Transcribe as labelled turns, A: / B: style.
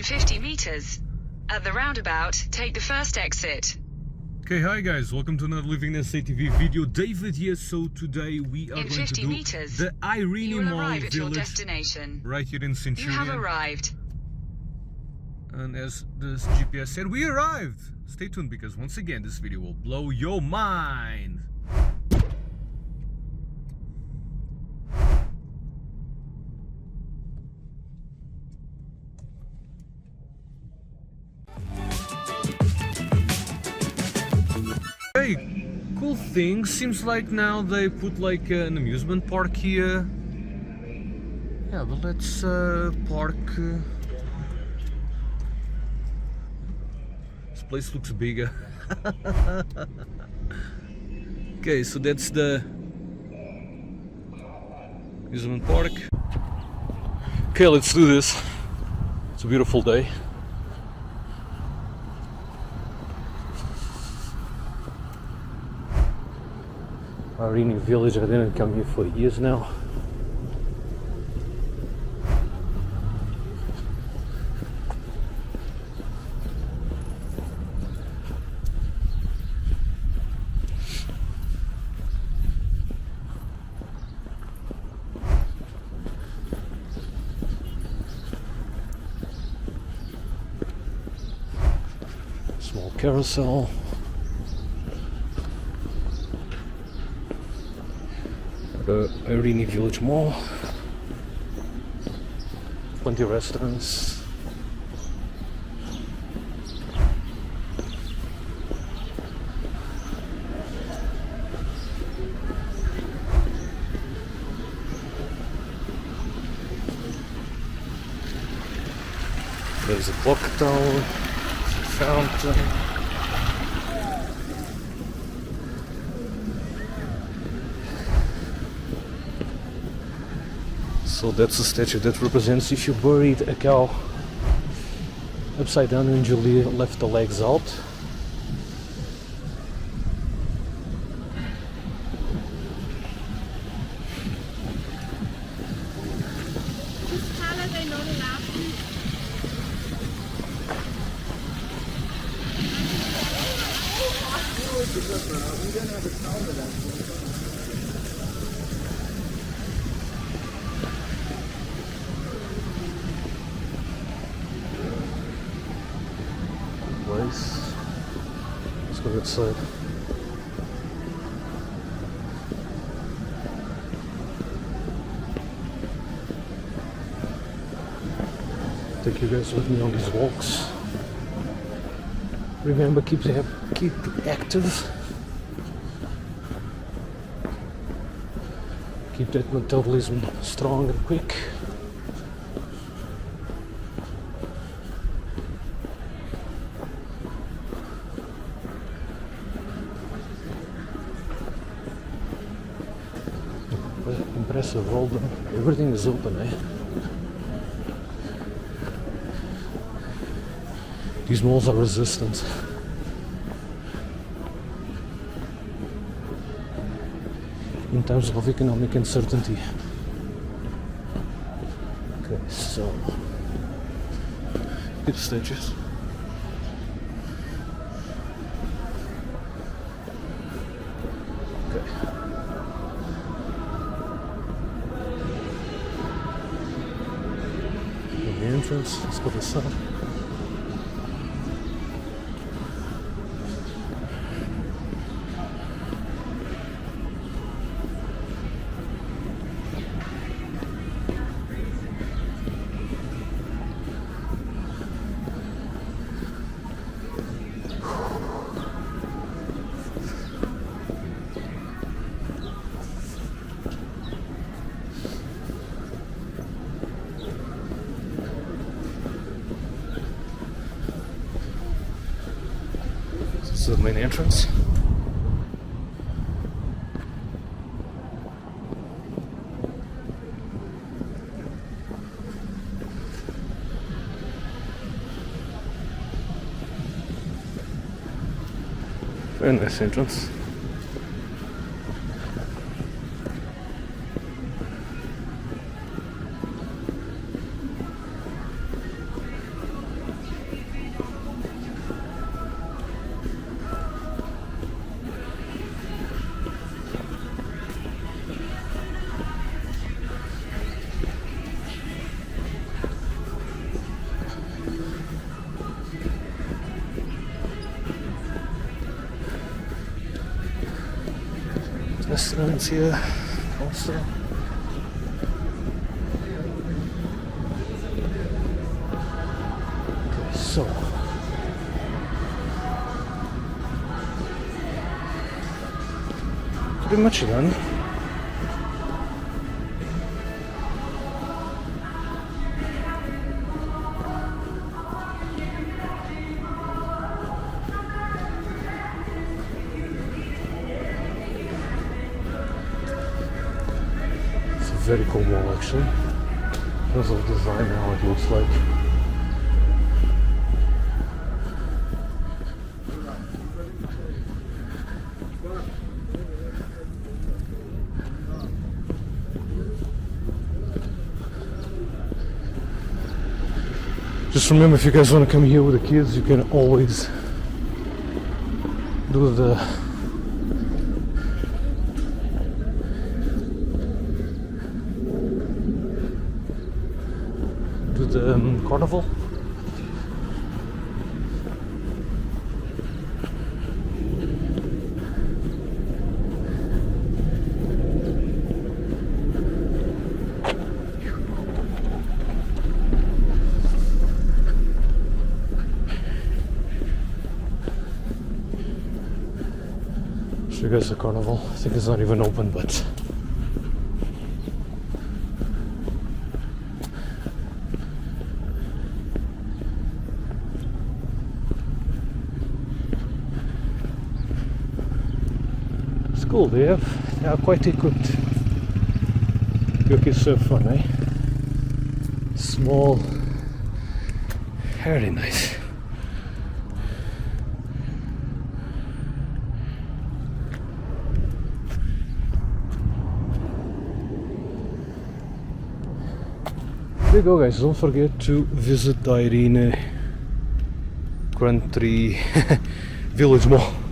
A: 50 meters. At the roundabout, take the first exit.
B: Okay, hi guys, welcome to another Living in SATV video. David here. So today we are
A: In
B: going
A: 50
B: to do
A: meters,
B: the Irene
A: you will
B: Mall
A: arrive at your
B: village
A: destination.
B: right here in Centurion.
A: You have arrived.
B: And as the GPS said, we arrived. Stay tuned because once again this video will blow your mind. Hey, cool thing, seems like now they put like an amusement park here. Yeah, but let's park. This place looks bigger. Okay, so that's the amusement park. Okay, let's do this. It's a beautiful day. Irene village, I didn't come here for years now. Small carousel. The Irene Village Mall, plenty of restaurants. There's a clock tower, fountain. So that's a statue that represents if you buried a cow upside down and you left the legs out. Place. Let's go outside. Take you guys with me on these walks. Remember, keep active. Keep that metabolism strong and quick. Impressive, all everything is open, eh? These malls are resistant. In times of economic uncertainty. Okay, so good statues. Okay. The entrance, let's go this side. This is the main entrance. Very nice entrance. restaurants here also. Okay, so pretty much done. Very cool wall actually. In terms of design, how it looks like. Just remember, if you guys want to come here with the kids, you can always do the carnival. Show you guys the carnival. I think it's not even open, but cool. They are quite equipped. Your kids so fun, eh? Small, very nice. There you go, guys. Don't forget to visit the Irene Country Village Mall.